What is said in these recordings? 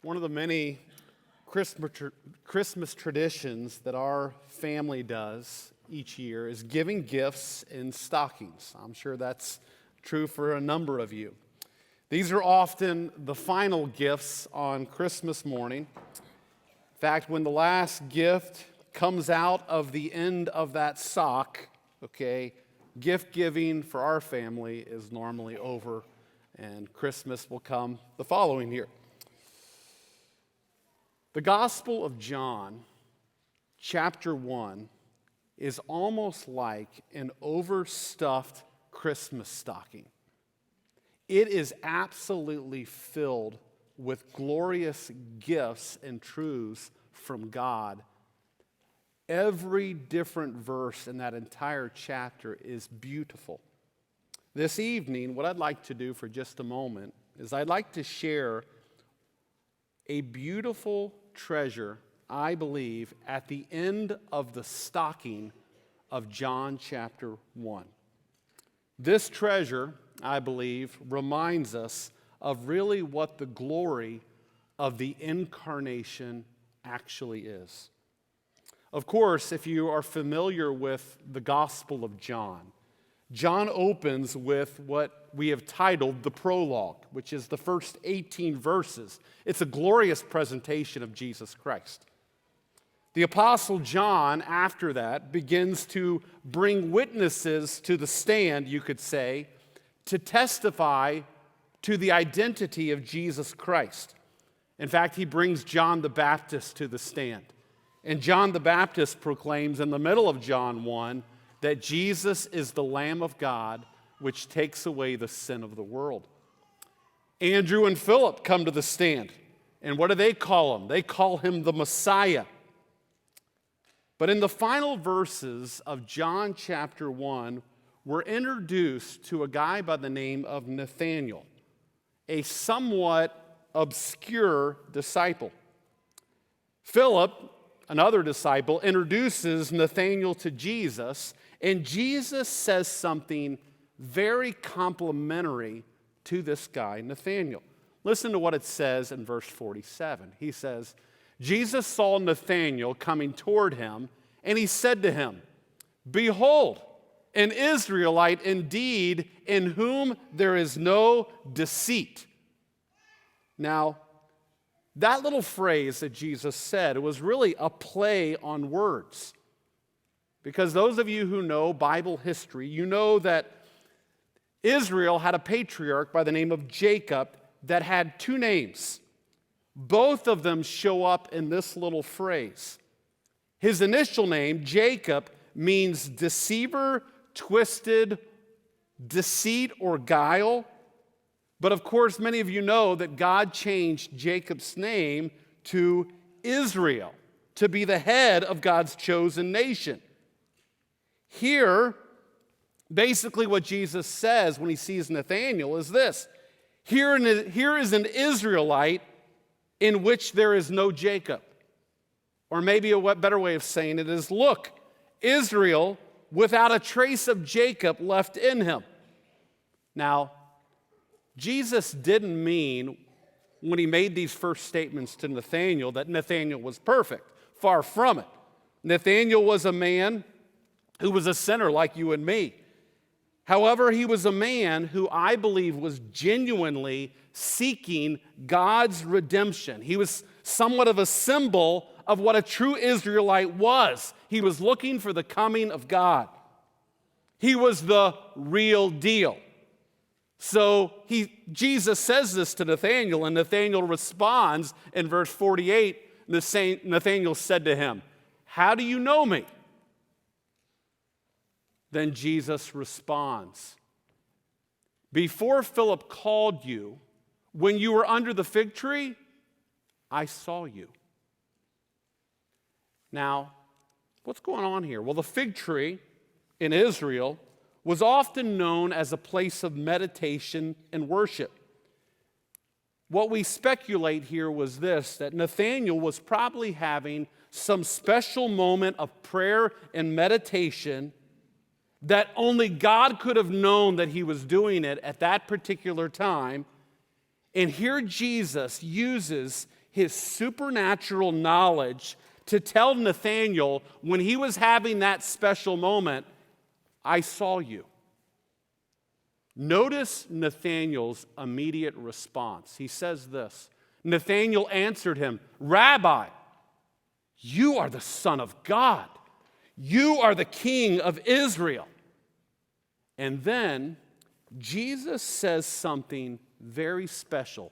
One of the many Christmas traditions that our family does each year is giving gifts in stockings. I'm sure that's true for a number of you. These are often the final gifts on Christmas morning. In fact, when the last gift comes out of the end of that sock, gift giving for our family is normally over, and Christmas will come the following year. The Gospel of John, chapter 1, is almost like an overstuffed Christmas stocking. It is absolutely filled with glorious gifts and truths from God. Every different verse in that entire chapter is beautiful. This evening, what I'd like to do for just a moment is I'd like to share a beautiful treasure, I believe, at the end of the stocking of John chapter 1. This treasure, I believe, reminds us of really what the glory of the Incarnation actually is. Of course, if you are familiar with the Gospel of John, John opens with what we have titled the prologue, which is the first 18 verses. It's a glorious presentation of Jesus Christ. The Apostle John, after that, begins to bring witnesses to the stand, you could say, to testify to the identity of Jesus Christ. In fact, he brings John the Baptist to the stand. And John the Baptist proclaims in the middle of John 1 that Jesus is the Lamb of God which takes away the sin of the world. Andrew and Philip come to the stand. And what do they call him? They call him the Messiah. But in the final verses of John chapter 1, we're introduced to a guy by the name of Nathanael, a somewhat obscure disciple. Philip, another disciple, introduces Nathanael to Jesus, and Jesus says something very complimentary to this guy, Nathanael. Listen to what it says in verse 47. He says, Jesus saw Nathanael coming toward him, and he said to him, "Behold, an Israelite indeed, in whom there is no deceit." Now, that little phrase that Jesus said, it was really a play on words. Because those of you who know Bible history, you know that Israel had a patriarch by the name of Jacob that had two names. Both of them show up in this little phrase. His initial name, Jacob, means deceiver, twisted, deceit, or guile. But of course, many of you know that God changed Jacob's name to Israel, to be the head of God's chosen nation. Here, basically what Jesus says when he sees Nathanael is this: here is an Israelite in which there is no Jacob. Or maybe a better way of saying it is, look, Israel without a trace of Jacob left in him. Now, Jesus didn't mean when he made these first statements to Nathanael that Nathanael was perfect. Far from it. Nathanael was a man who was a sinner like you and me. However, he was a man who I believe was genuinely seeking God's redemption. He was somewhat of a symbol of what a true Israelite was. He was looking for the coming of God. He was the real deal. So Jesus says this to Nathanael, and Nathanael responds in verse 48. Nathanael said to him, "How do you know me?" Then Jesus responds, "Before Philip called you, when you were under the fig tree, I saw you." Now, what's going on here? Well, the fig tree in Israel was often known as a place of meditation and worship. What we speculate here was this, that Nathanael was probably having some special moment of prayer and meditation that only God could have known that he was doing it at that particular time. And here Jesus uses his supernatural knowledge to tell Nathanael when he was having that special moment, I saw you. Notice Nathanael's immediate response. He says this, Nathanael answered him, Rabbi, you are the Son of God. You are the King of Israel. And then Jesus says something very special.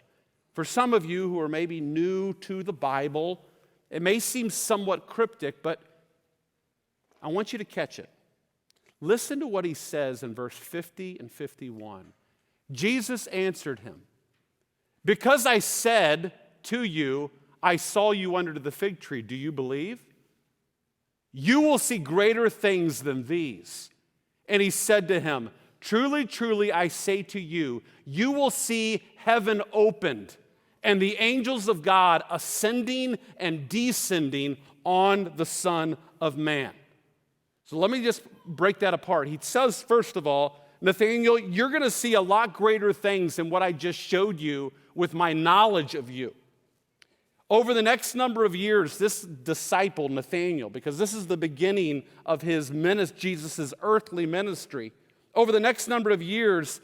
For some of you who are maybe new to the Bible, it may seem somewhat cryptic, but I want you to catch it. Listen to what he says in verse 50 and 51. Jesus answered him, because I said to you, I saw you under the fig tree, do you believe? You will see greater things than these. And he said to him, truly, truly, I say to you, you will see heaven opened and the angels of God ascending and descending on the Son of Man. So let me just break that apart. He says, first of all, Nathanael, you're going to see a lot greater things than what I just showed you with my knowledge of you. Over the next number of years, this disciple, Nathanael, because this is the beginning of his Jesus' earthly ministry, over the next number of years,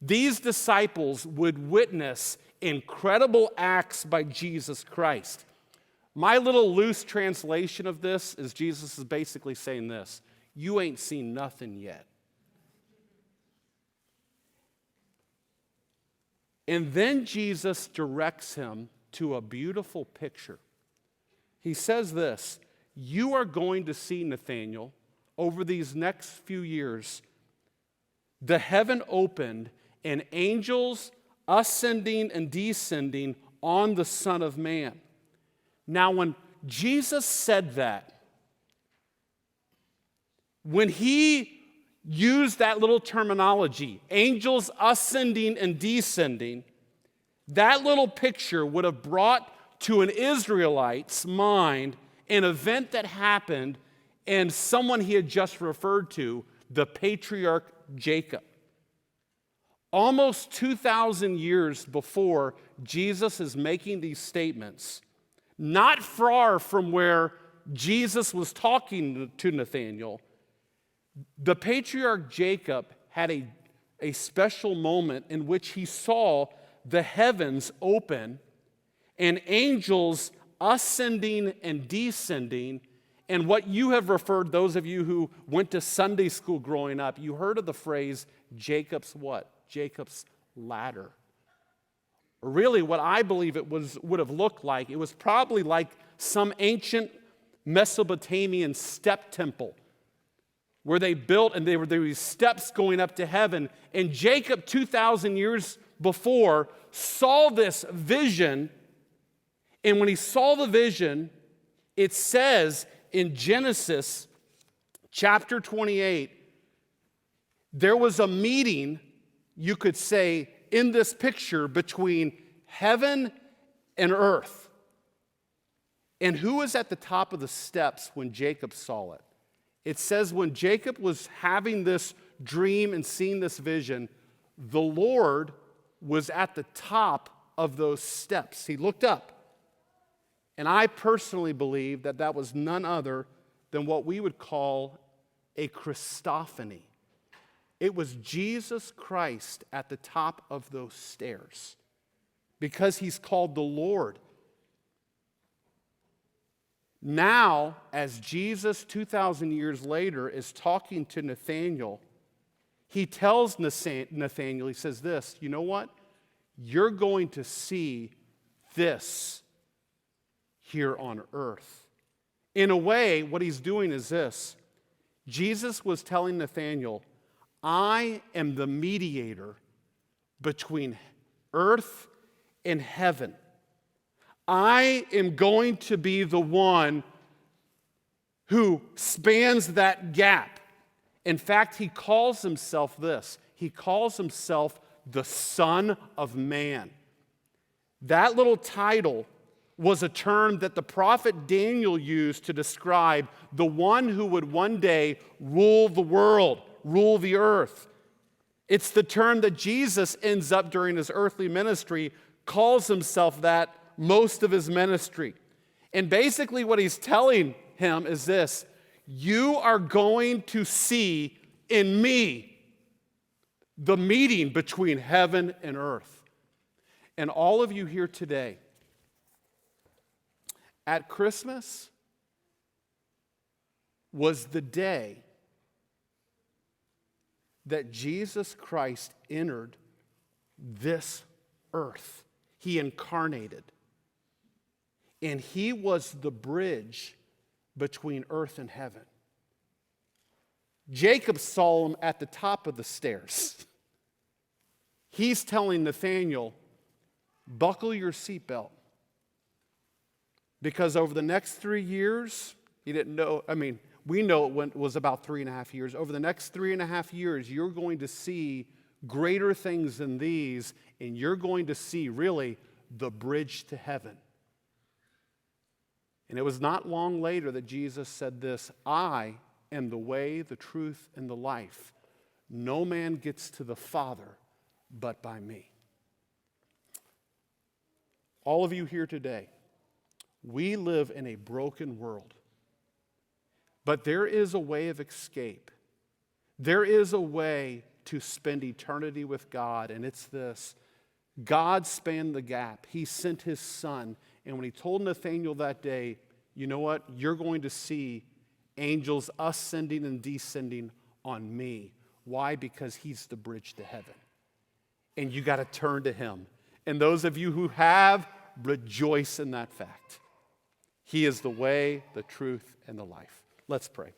these disciples would witness incredible acts by Jesus Christ. My little loose translation of this is Jesus is basically saying this, you ain't seen nothing yet. And then Jesus directs him to a beautiful picture. He says this, you are going to see, Nathanael, over these next few years, the heaven opened and angels ascending and descending on the Son of Man. Now, when Jesus said that, when he used that little terminology, angels ascending and descending, that little picture would have brought to an Israelite's mind an event that happened and someone he had just referred to, the patriarch Jacob. Almost 2,000 years before Jesus is making these statements, not far from where Jesus was talking to Nathanael, the patriarch Jacob had a special moment in which he saw the heavens open and angels ascending and descending. And what you have referred, those of you who went to Sunday school growing up, you heard of the phrase Jacob's what? Jacob's ladder. Really, what I believe it would have looked like, it was probably like some ancient Mesopotamian step temple where they built and there were these steps going up to heaven. And Jacob, 2,000 years before, saw this vision. And when he saw the vision, it says in Genesis chapter 28, there was a meeting, you could say, in this picture between heaven and earth. And who was at the top of the steps when Jacob saw it? It says when Jacob was having this dream and seeing this vision, the Lord was at the top of those steps. He looked up. And I personally believe that that was none other than what we would call a Christophany. It was Jesus Christ at the top of those stairs because he's called the Lord. Now, as Jesus 2,000 years later is talking to Nathanael, he tells Nathanael, he says this, you know what? You're going to see this here on earth. In a way, what he's doing is this. Jesus was telling Nathanael, I am the mediator between earth and heaven. I am going to be the one who spans that gap. In fact, he calls himself this. He calls himself the Son of Man. That little title was a term that the prophet Daniel used to describe the one who would one day rule the world, rule the earth. It's the term that Jesus ends up during his earthly ministry, calls himself that most of his ministry. And basically what he's telling him is this: you are going to see in me the meeting between heaven and earth. And all of you here today, at Christmas was the day that Jesus Christ entered this earth. He incarnated. And he was the bridge between earth and heaven. Jacob saw him at the top of the stairs. He's telling Nathanael, buckle your seatbelt. Because over the next 3 years, he didn't know, we know it was about 3.5 years. Over the next 3.5 years, you're going to see greater things than these, and you're going to see really the bridge to heaven. And it was not long later that Jesus said this: I am the way, the truth, and the life. No man gets to the Father but by me. All of you here today, we live in a broken world. But there is a way of escape. There is a way to spend eternity with God, and it's this: God spanned the gap. He sent his Son, and when he told Nathanael that day, you know what? You're going to see angels ascending and descending on me. Why? Because he's the bridge to heaven. And you got to turn to him. And those of you who have, rejoice in that fact. He is the way, the truth, and the life. Let's pray.